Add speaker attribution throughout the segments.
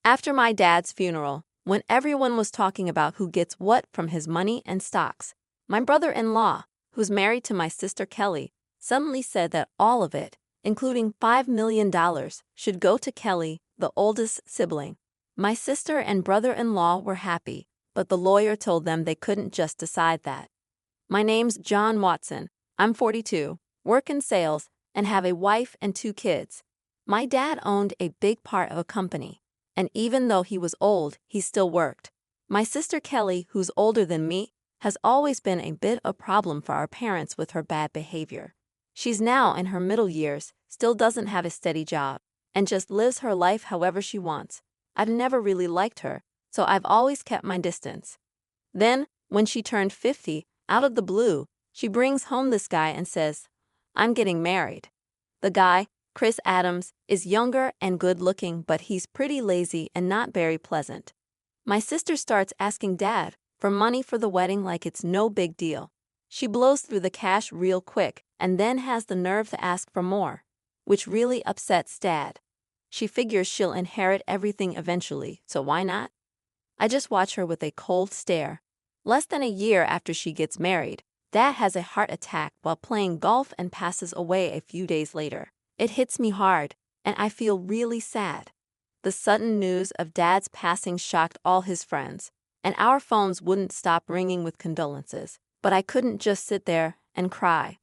Speaker 1: After my dad's funeral, when everyone was talking about who gets what from his money and stocks, my brother-in-law, who's married to my sister Kelly, suddenly said that all of it, including $5 million, should go to Kelly, the oldest sibling. My sister and brother-in-law were happy, but the lawyer told them they couldn't just decide that. My name's John Watson. I'm 42, work in sales, and have a wife and 2 kids. My dad owned a big part of a company, and even though he was old, he still worked. My sister Kelly, who's older than me, has always been a bit of a problem for our parents with her bad behavior. She's now in her middle years, still doesn't have a steady job, and just lives her life however she wants. I've never really liked her, so I've always kept my distance. Then, when she turned 50, out of the blue, she brings home this guy and says, "I'm getting married." The guy, Chris Adams, is younger and good-looking, but he's pretty lazy and not very pleasant. My sister starts asking Dad for money for the wedding like it's no big deal. She blows through the cash real quick and then has the nerve to ask for more, which really upsets Dad. She figures she'll inherit everything eventually, so why not? I just watch her with a cold stare. Less than a year after she gets married, Dad has a heart attack while playing golf and passes away a few days later. It hits me hard, and I feel really sad. The sudden news of Dad's passing shocked all his friends, and our phones wouldn't stop ringing with condolences, but I couldn't just sit there and cry.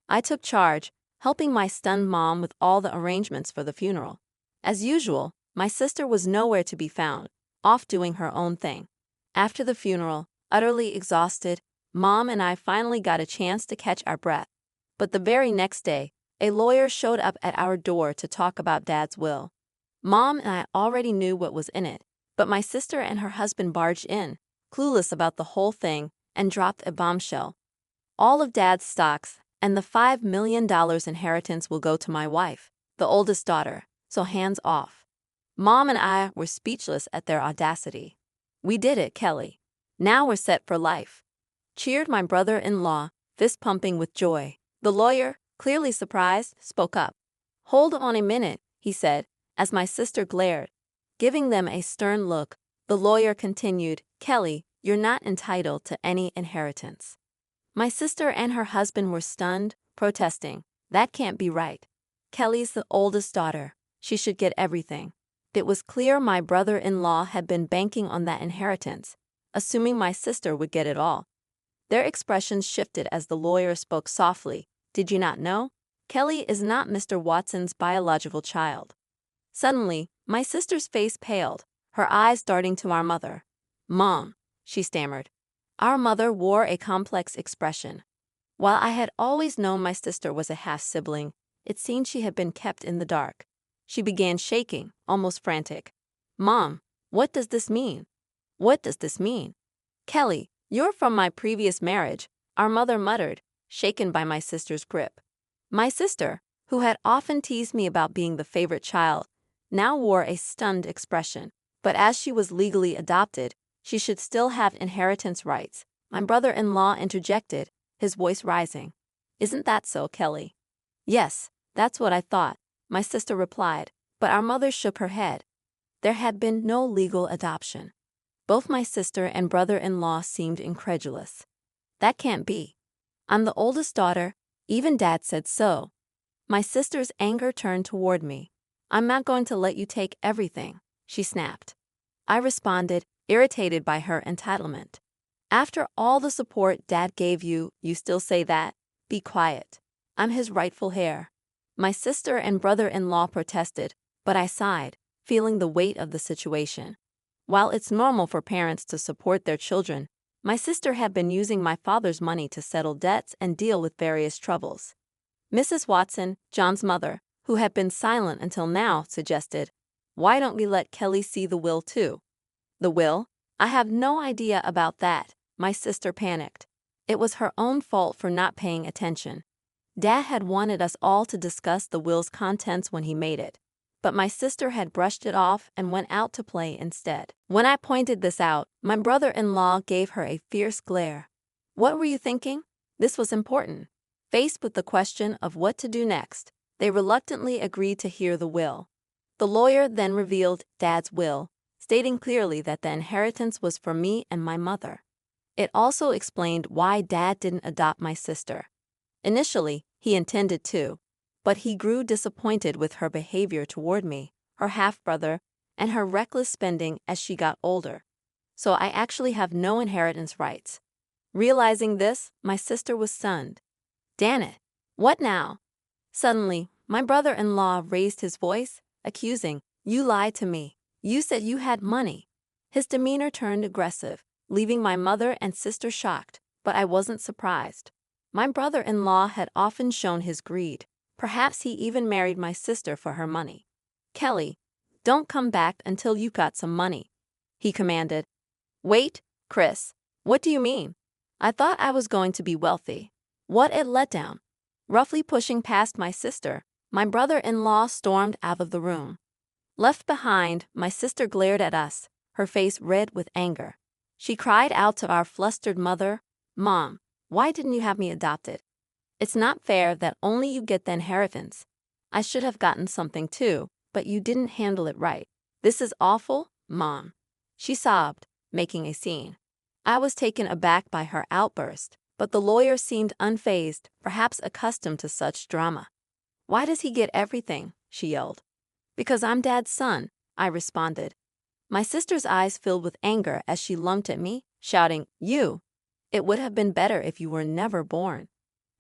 Speaker 1: I took charge, helping my stunned mom with all the arrangements for the funeral. As usual, my sister was nowhere to be found, off doing her own thing. After the funeral, utterly exhausted, Mom and I finally got a chance to catch our breath. But the very next day, a lawyer showed up at our door to talk about Dad's will. Mom and I already knew what was in it, but my sister and her husband barged in, clueless about the whole thing, and dropped a bombshell. All of Dad's stocks and the $5 million inheritance will go to my wife, the oldest daughter, so hands off. Mom and I were speechless at their audacity. "We did it, Kelly. Now we're set for life," cheered my brother-in-law, fist-pumping with joy. The lawyer, clearly surprised, spoke up. "Hold on a minute," he said, as my sister glared. Giving them a stern look, the lawyer continued, "Kelly, you're not entitled to any inheritance." My sister and her husband were stunned, protesting. "That can't be right. Kelly's the oldest daughter. She should get everything." It was clear my brother-in-law had been banking on that inheritance, assuming my sister would get it all. Their expressions shifted as the lawyer spoke softly. "Did you not know? Kelly is not Mr. Watson's biological child." Suddenly, my sister's face paled, her eyes darting to our mother. "Mom," she stammered. Our mother wore a complex expression. While I had always known my sister was a half-sibling, it seemed she had been kept in the dark. She began shaking, almost frantic. "Mom, what does this mean? What does this mean?" "Kelly, you're from my previous marriage," our mother muttered, shaken by my sister's grip. My sister, who had often teased me about being the favorite child, now wore a stunned expression. But as she was legally adopted, she should still have inheritance rights. My brother-in-law interjected, his voice rising. "Isn't that so, Kelly?" "Yes, that's what I thought," my sister replied, but our mother shook her head. There had been no legal adoption. Both my sister and brother-in-law seemed incredulous. "That can't be. I'm the oldest daughter, even Dad said so." My sister's anger turned toward me. "I'm not going to let you take everything," she snapped. I responded, irritated by her entitlement. "After all the support Dad gave you, you still say that? Be quiet. I'm his rightful heir." My sister and brother-in-law protested, but I sighed, feeling the weight of the situation. While it's normal for parents to support their children, my sister had been using my father's money to settle debts and deal with various troubles. Mrs. Watson, John's mother, who had been silent until now, suggested, "Why don't we let Kelly see the will too?" "The will? I have no idea about that," my sister panicked. It was her own fault for not paying attention. Dad had wanted us all to discuss the will's contents when he made it, but my sister had brushed it off and went out to play instead. When I pointed this out, my brother-in-law gave her a fierce glare. "What were you thinking?" This was important. Faced with the question of what to do next, they reluctantly agreed to hear the will. The lawyer then revealed Dad's will, stating clearly that the inheritance was for me and my mother. It also explained why Dad didn't adopt my sister. Initially, he intended to, but he grew disappointed with her behavior toward me, her half-brother, and her reckless spending as she got older. So I actually have no inheritance rights. Realizing this, my sister was stunned. "Damn it. What now?" Suddenly, my brother-in-law raised his voice, accusing, "You lied to me. You said you had money." His demeanor turned aggressive, leaving my mother and sister shocked, but I wasn't surprised. My brother-in-law had often shown his greed. Perhaps he even married my sister for her money. "Kelly, don't come back until you got some money," he commanded. "Wait, Chris, what do you mean? I thought I was going to be wealthy. What a letdown." Roughly pushing past my sister, my brother-in-law stormed out of the room. Left behind, my sister glared at us, her face red with anger. She cried out to our flustered mother, "Mom, why didn't you have me adopted? It's not fair that only you get the inheritance. I should have gotten something too, but you didn't handle it right. This is awful, Mom." She sobbed, making a scene. I was taken aback by her outburst, but the lawyer seemed unfazed, perhaps accustomed to such drama. "Why does he get everything?" she yelled. "Because I'm Dad's son," I responded. My sister's eyes filled with anger as she lunged at me, shouting, "You! It would have been better if you were never born."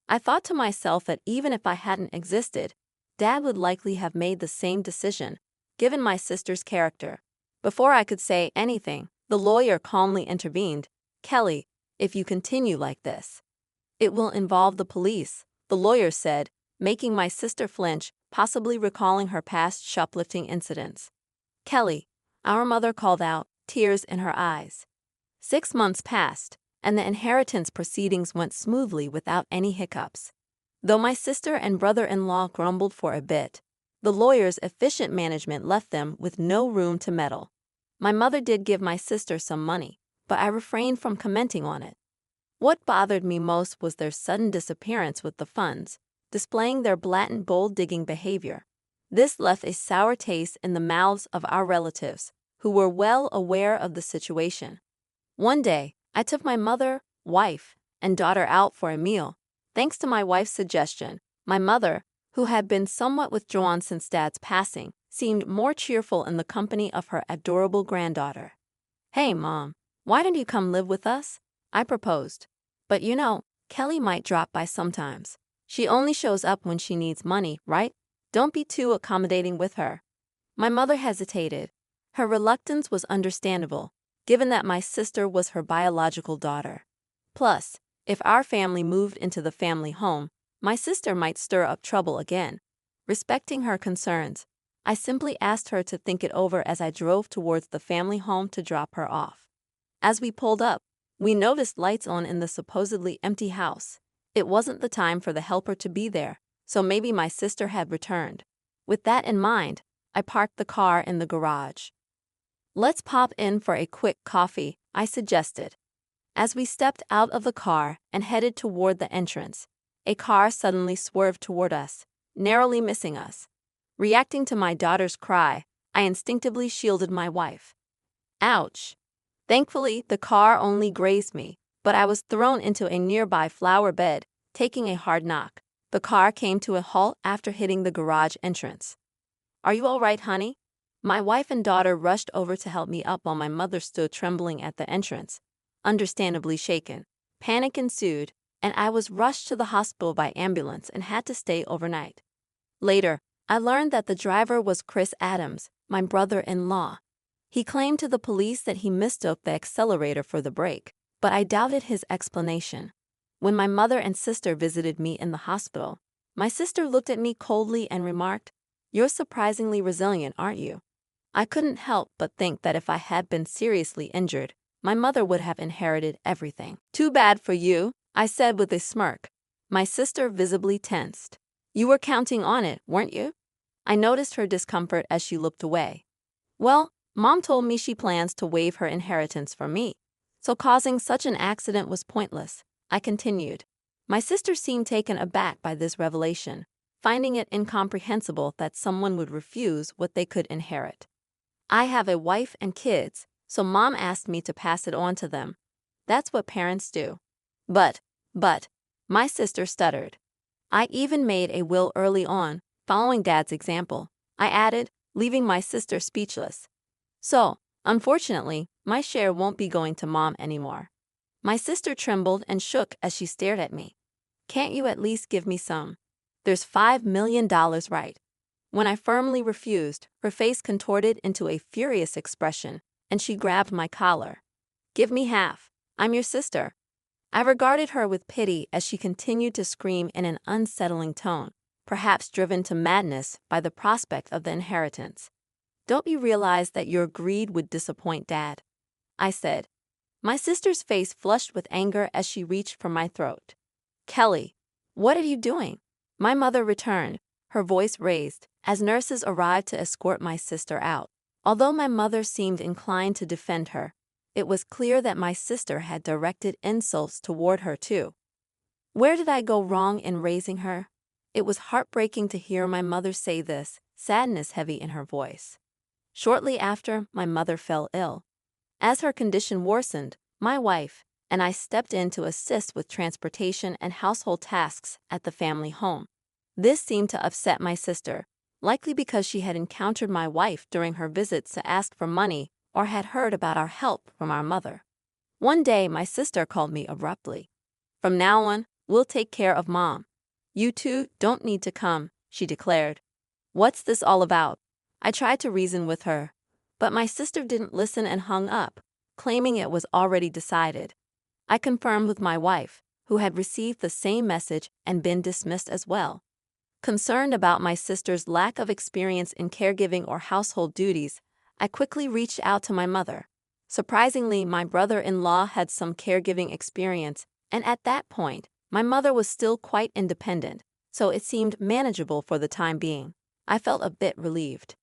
Speaker 1: I thought to myself that even if I hadn't existed, Dad would likely have made the same decision, given my sister's character. Before I could say anything, the lawyer calmly intervened. "Kelly, if you continue like this, it will involve the police," the lawyer said, making my sister flinch, possibly recalling her past shoplifting incidents. "Kelly," our mother called out, tears in her eyes. 6 months passed, and the inheritance proceedings went smoothly without any hiccups. Though my sister and brother-in-law grumbled for a bit, the lawyer's efficient management left them with no room to meddle. My mother did give my sister some money, but I refrained from commenting on it. What bothered me most was their sudden disappearance with the funds, displaying their blatant gold-digging behavior. This left a sour taste in the mouths of our relatives, who were well aware of the situation. One day, I took my mother, wife, and daughter out for a meal. Thanks to my wife's suggestion, my mother, who had been somewhat withdrawn since Dad's passing, seemed more cheerful in the company of her adorable granddaughter. "Hey, Mom, why don't you come live with us?" I proposed. "But you know, Kelly might drop by sometimes. She only shows up when she needs money, right? Don't be too accommodating with her." My mother hesitated. Her reluctance was understandable, given that my sister was her biological daughter. Plus, if our family moved into the family home, my sister might stir up trouble again. Respecting her concerns, I simply asked her to think it over as I drove towards the family home to drop her off. As we pulled up, we noticed lights on in the supposedly empty house. It wasn't the time for the helper to be there, so maybe my sister had returned. With that in mind, I parked the car in the garage. "Let's pop in for a quick coffee," I suggested. As we stepped out of the car and headed toward the entrance, a car suddenly swerved toward us, narrowly missing us. Reacting to my daughter's cry, I instinctively shielded my wife. Ouch! Thankfully, the car only grazed me, but I was thrown into a nearby flower bed, taking a hard knock. The car came to a halt after hitting the garage entrance. "Are you all right, honey?" My wife and daughter rushed over to help me up while my mother stood trembling at the entrance, understandably shaken. Panic ensued, and I was rushed to the hospital by ambulance and had to stay overnight. Later, I learned that the driver was Chris Adams, my brother-in-law. He claimed to the police that he mistook the accelerator for the brake, but I doubted his explanation. When my mother and sister visited me in the hospital, my sister looked at me coldly and remarked, "You're surprisingly resilient, aren't you?" I couldn't help but think that if I had been seriously injured, my mother would have inherited everything. "Too bad for you," I said with a smirk. My sister visibly tensed. "You were counting on it, weren't you?" I noticed her discomfort as she looked away. "Well, Mom told me she plans to waive her inheritance for me, so causing such an accident was pointless," I continued. My sister seemed taken aback by this revelation, finding it incomprehensible that someone would refuse what they could inherit. I have a wife and kids, so Mom asked me to pass it on to them. That's what parents do. But, my sister stuttered. I even made a will early on, following Dad's example, I added, leaving my sister speechless. So, unfortunately, my share won't be going to Mom anymore. My sister trembled and shook as she stared at me. Can't you at least give me some? There's $5 million, right? When I firmly refused, her face contorted into a furious expression, and she grabbed my collar. Give me half. I'm your sister. I regarded her with pity as she continued to scream in an unsettling tone, perhaps driven to madness by the prospect of the inheritance. Don't you realize that your greed would disappoint Dad? I said. My sister's face flushed with anger as she reached for my throat. Kelly, what are you doing? My mother returned, her voice raised, as nurses arrived to escort my sister out. Although my mother seemed inclined to defend her, it was clear that my sister had directed insults toward her too. Where did I go wrong in raising her? It was heartbreaking to hear my mother say this, sadness heavy in her voice. Shortly after, my mother fell ill. As her condition worsened, my wife and I stepped in to assist with transportation and household tasks at the family home. This seemed to upset my sister, likely because she had encountered my wife during her visits to ask for money or had heard about our help from our mother. One day, my sister called me abruptly. From now on, we'll take care of Mom. You two don't need to come, she declared. What's this all about? I tried to reason with her, but my sister didn't listen and hung up, claiming it was already decided. I confirmed with my wife, who had received the same message and been dismissed as well. Concerned about my sister's lack of experience in caregiving or household duties, I quickly reached out to my mother. Surprisingly, my brother-in-law had some caregiving experience, and at that point, my mother was still quite independent, so it seemed manageable for the time being. I felt a bit relieved.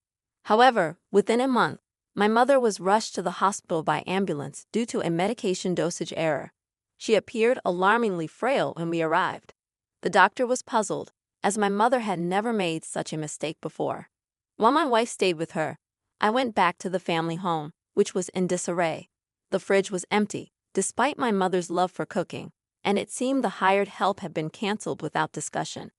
Speaker 1: However, within a month, my mother was rushed to the hospital by ambulance due to a medication dosage error. She appeared alarmingly frail when we arrived. The doctor was puzzled, as my mother had never made such a mistake before. While my wife stayed with her, I went back to the family home, which was in disarray. The fridge was empty, despite my mother's love for cooking, and it seemed the hired help had been canceled without discussion.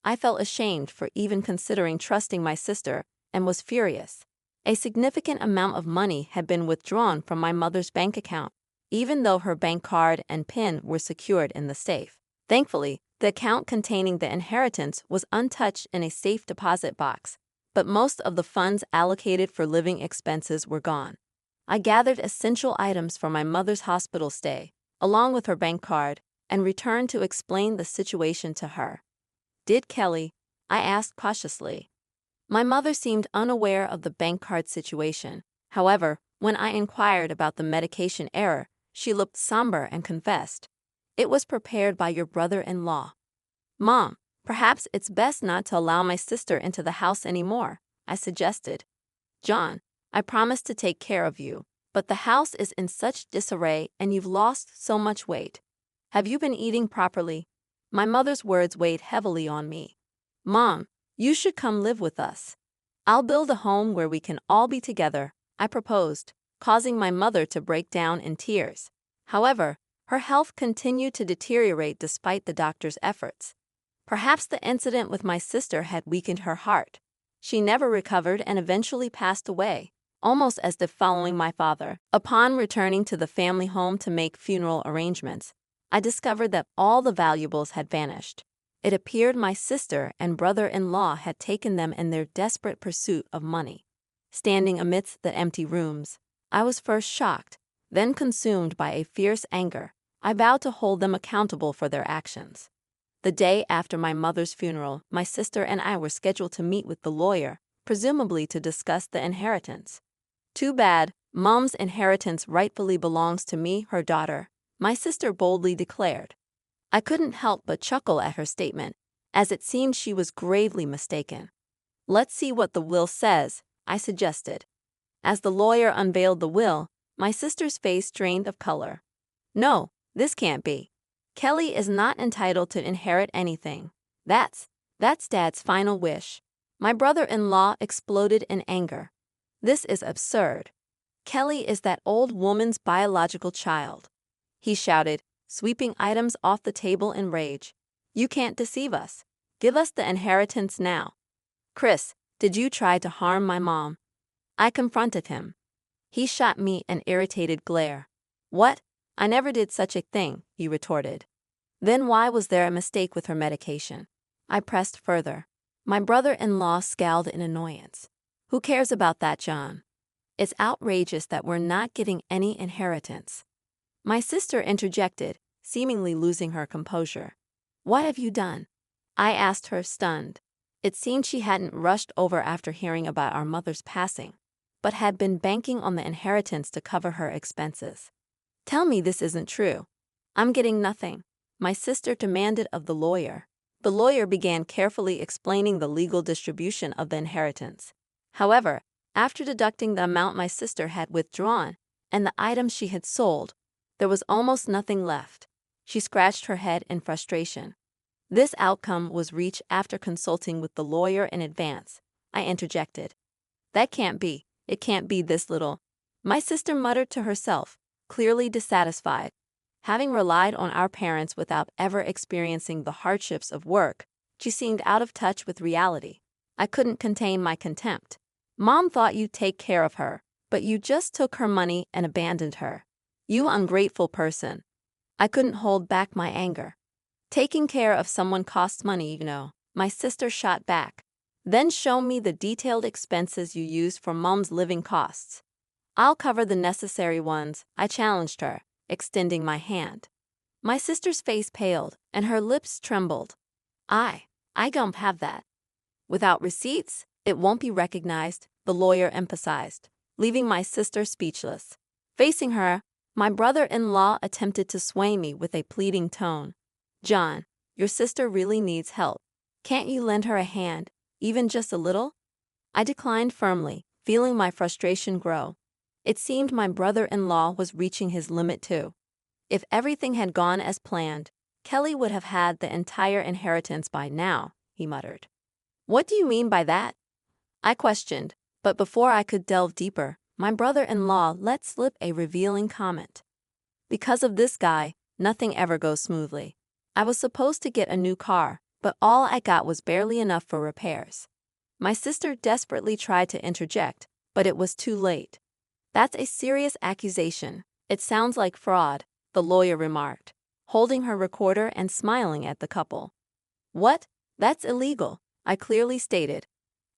Speaker 1: I felt ashamed for even considering trusting my sister and was furious. A significant amount of money had been withdrawn from my mother's bank account, even though her bank card and PIN were secured in the safe. Thankfully, the account containing the inheritance was untouched in a safe deposit box, but most of the funds allocated for living expenses were gone. I gathered essential items for my mother's hospital stay, along with her bank card, and returned to explain the situation to her. Did Kelly? I asked cautiously. My mother seemed unaware of the bank card situation. However, when I inquired about the medication error, she looked somber and confessed. It was prepared by your brother-in-law. Mom, perhaps it's best not to allow my sister into the house anymore, I suggested. John, I promised to take care of you, but the house is in such disarray and you've lost so much weight. Have you been eating properly? My mother's words weighed heavily on me. Mom, you should come live with us. I'll build a home where we can all be together, I proposed, causing my mother to break down in tears. However, her health continued to deteriorate despite the doctor's efforts. Perhaps the incident with my sister had weakened her heart. She never recovered and eventually passed away, almost as if following my father. Upon returning to the family home to make funeral arrangements, I discovered that all the valuables had vanished. It appeared my sister and brother-in-law had taken them in their desperate pursuit of money. Standing amidst the empty rooms, I was first shocked, then consumed by a fierce anger. I vowed to hold them accountable for their actions. The day after my mother's funeral, my sister and I were scheduled to meet with the lawyer, presumably to discuss the inheritance. Too bad, Mom's inheritance rightfully belongs to me, her daughter, my sister boldly declared. I couldn't help but chuckle at her statement, as it seemed she was gravely mistaken. Let's see what the will says, I suggested. As the lawyer unveiled the will, my sister's face drained of color. No, this can't be. Kelly is not entitled to inherit anything. That's Dad's final wish. My brother-in-law exploded in anger. This is absurd. Kelly is that old woman's biological child," he shouted, sweeping items off the table in rage. "You can't deceive us. Give us the inheritance now." "Chris, did you try to harm my mom?" I confronted him. He shot me an irritated glare. "What? I never did such a thing," he retorted. "Then why was there a mistake with her medication?" I pressed further. My brother-in-law scowled in annoyance. "Who cares about that, John? It's outrageous that we're not getting any inheritance." My sister interjected, seemingly losing her composure. "What have you done?" I asked her, stunned. It seemed she hadn't rushed over after hearing about our mother's passing, but had been banking on the inheritance to cover her expenses. "Tell me this isn't true." "I'm getting nothing," my sister demanded of the lawyer. The lawyer began carefully explaining the legal distribution of the inheritance. However, after deducting the amount my sister had withdrawn and the items she had sold, there was almost nothing left. She scratched her head in frustration. This outcome was reached after consulting with the lawyer in advance. I interjected. "That can't be. It can't be this little." My sister muttered to herself, clearly dissatisfied. Having relied on our parents without ever experiencing the hardships of work, she seemed out of touch with reality. I couldn't contain my contempt. "Mom thought you'd take care of her, but you just took her money and abandoned her. You ungrateful person." I couldn't hold back my anger. "Taking care of someone costs money, you know," my sister shot back. "Then show me the detailed expenses you used for Mom's living costs." "I'll cover the necessary ones," I challenged her, extending my hand. My sister's face paled, and her lips trembled. I don't have that." "Without receipts, it won't be recognized," the lawyer emphasized, leaving my sister speechless. Facing her, my brother-in-law attempted to sway me with a pleading tone. "John, your sister really needs help. Can't you lend her a hand, even just a little?" I declined firmly, feeling my frustration grow. It seemed my brother-in-law was reaching his limit too. If everything had gone as planned, Kelly would have had the entire inheritance by now, he muttered. "What do you mean by that?" I questioned, but before I could delve deeper, my brother-in-law let slip a revealing comment. "Because of this guy, nothing ever goes smoothly. I was supposed to get a new car, but all I got was barely enough for repairs." My sister desperately tried to interject, but it was too late. "That's a serious accusation. It sounds like fraud," the lawyer remarked, holding her recorder and smiling at the couple. "What? That's illegal," I clearly stated.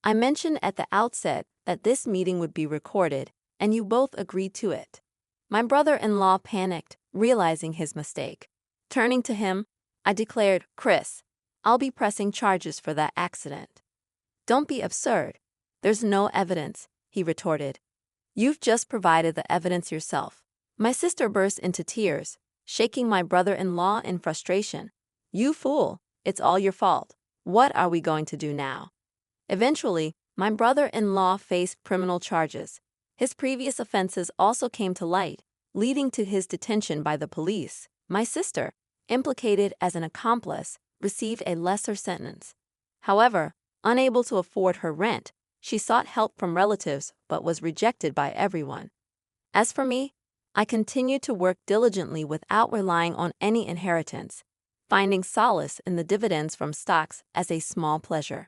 Speaker 1: "I mentioned at the outset that this meeting would be recorded, and you both agreed to it." My brother-in-law panicked, realizing his mistake. Turning to him, I declared, "Chris, I'll be pressing charges for that accident." "Don't be absurd. There's no evidence," he retorted. "You've just provided the evidence yourself." My sister burst into tears, shaking my brother-in-law in frustration. "You fool, it's all your fault. What are we going to do now?" Eventually, my brother-in-law faced criminal charges. His previous offenses also came to light, leading to his detention by the police. My sister, implicated as an accomplice, received a lesser sentence. However, unable to afford her rent, she sought help from relatives but was rejected by everyone. As for me, I continued to work diligently without relying on any inheritance, finding solace in the dividends from stocks as a small pleasure.